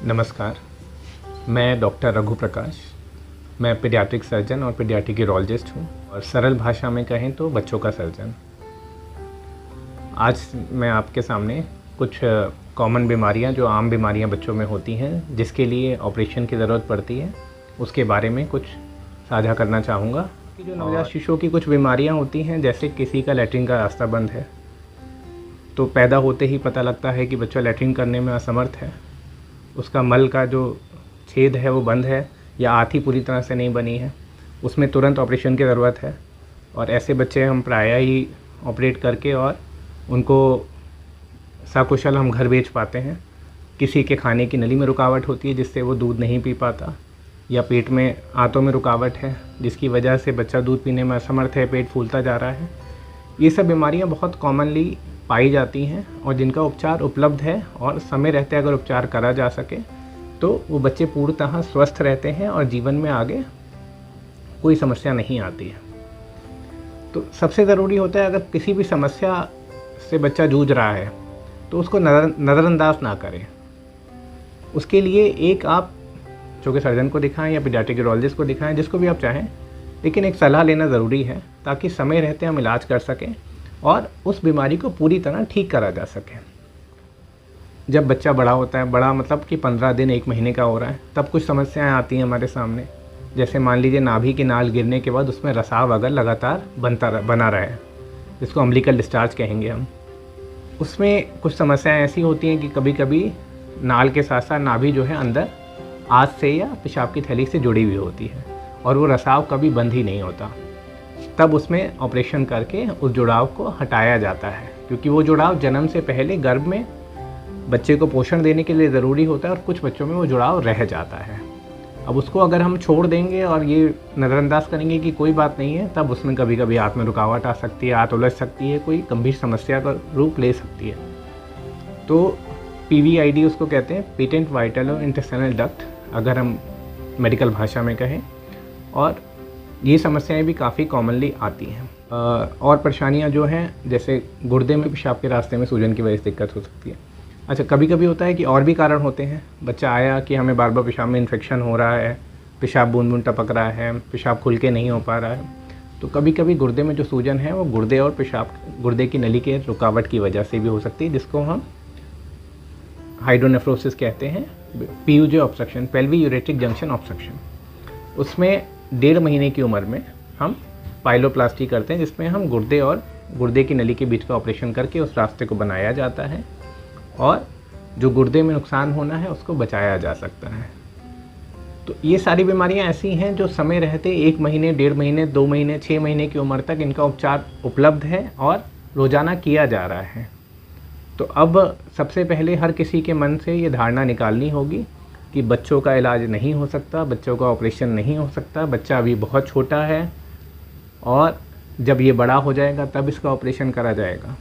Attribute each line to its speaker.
Speaker 1: नमस्कार, मैं डॉक्टर रघु प्रकाश। मैं पीडियाट्रिक सर्जन और पीडियाट्रिक यूरोलॉजिस्ट हूँ और सरल भाषा में कहें तो बच्चों का सर्जन। आज मैं आपके सामने कुछ कॉमन बीमारियाँ जो आम बीमारियाँ बच्चों में होती हैं जिसके लिए ऑपरेशन की ज़रूरत पड़ती है उसके बारे में कुछ साझा करना चाहूँगा। कि जो नवजात शिशुओं की कुछ बीमारियाँ होती हैं, जैसे किसी का लैट्रिन का रास्ता बंद है तो पैदा होते ही पता लगता है कि बच्चा लैट्रिन करने में असमर्थ है, उसका मल का जो छेद है वो बंद है या आँत ही पूरी तरह से नहीं बनी है, उसमें तुरंत ऑपरेशन की ज़रूरत है। और ऐसे बच्चे हम प्रायः ही ऑपरेट करके और उनको सकुशल हम घर भेज पाते हैं। किसी के खाने की नली में रुकावट होती है जिससे वो दूध नहीं पी पाता, या पेट में आंतों में रुकावट है जिसकी वजह से बच्चा दूध पीने में असमर्थ है, पेट फूलता जा रहा है। ये सब बीमारियां बहुत कॉमनली पाई जाती हैं और जिनका उपचार उपलब्ध है और समय रहते अगर उपचार करा जा सके तो वो बच्चे पूर्णतः स्वस्थ रहते हैं और जीवन में आगे कोई समस्या नहीं आती है। तो सबसे ज़रूरी होता है, अगर किसी भी समस्या से बच्चा जूझ रहा है तो उसको नज़रअंदाज ना करें। उसके लिए एक आप जो कि सर्जन को दिखाएं या पीडियाट्रिक यूरोलॉजिस्ट को दिखाएं, जिसको भी आप चाहें, लेकिन एक सलाह लेना ज़रूरी है ताकि समय रहते हम इलाज कर सकें और उस बीमारी को पूरी तरह ठीक करा जा सके। जब बच्चा बड़ा होता है, बड़ा मतलब कि 15 दिन 1 महीने का हो रहा है, तब कुछ समस्याएं आती हैं हमारे सामने। जैसे मान लीजिए नाभि की नाल गिरने के बाद उसमें रसाव अगर लगातार बना रहे, जिसको अम्बिलिकल डिस्चार्ज कहेंगे हम, उसमें कुछ समस्याएं ऐसी होती हैं कि कभी कभी नाल के साथ साथ नाभि जो है अंदर आँत से या पेशाब की थैली से जुड़ी हुई होती है और वो रसाव कभी बंद ही नहीं होता। तब उसमें ऑपरेशन करके उस जुड़ाव को हटाया जाता है, क्योंकि वो जुड़ाव जन्म से पहले गर्भ में बच्चे को पोषण देने के लिए ज़रूरी होता है और कुछ बच्चों में वो जुड़ाव रह जाता है। अब उसको अगर हम छोड़ देंगे और ये नज़रअंदाज करेंगे कि कोई बात नहीं है, तब उसमें कभी कभी आँत में रुकावट आ सकती है, आँत उलझ सकती है, कोई गंभीर समस्या का रूप ले सकती है। तो PVID उसको कहते हैं, पेटेंट वाइटल इंटेस्टाइनल डक्ट, अगर हम मेडिकल भाषा में कहें। और ये समस्याएं भी काफ़ी कॉमनली आती हैं। और परेशानियां जो हैं, जैसे गुर्दे में पेशाब के रास्ते में सूजन की वजह से दिक्कत हो सकती है। अच्छा, कभी कभी होता है कि और भी कारण होते हैं। बच्चा आया कि हमें बार बार पेशाब में इन्फेक्शन हो रहा है, पेशाब बूंद बूंद टपक रहा है, पेशाब खुल के नहीं हो पा रहा है, तो कभी कभी गुर्दे में जो सूजन है वो गुर्दे और गुर्दे की नली के रुकावट की वजह से भी हो सकती है, जिसको हम हाइड्रोनेफ्रोसिस कहते हैं, PUJ obstruction, pelvic ureteric junction obstruction. उसमें 1.5 महीने की उम्र में हम पाइलोप्लास्टी करते हैं, जिसमें हम गुर्दे और गुर्दे की नली के बीच का ऑपरेशन करके उस रास्ते को बनाया जाता है और जो गुर्दे में नुकसान होना है उसको बचाया जा सकता है। तो ये सारी बीमारियां ऐसी हैं जो समय रहते 1 महीने, 1.5 महीने, 2 महीने, 6 महीने की उम्र तक इनका उपचार उपलब्ध है और रोज़ाना किया जा रहा है। तो अब सबसे पहले हर किसी के मन से ये धारणा निकालनी होगी कि बच्चों का इलाज नहीं हो सकता, बच्चों का ऑपरेशन नहीं हो सकता, बच्चा अभी बहुत छोटा है और जब ये बड़ा हो जाएगा तब इसका ऑपरेशन करा जाएगा।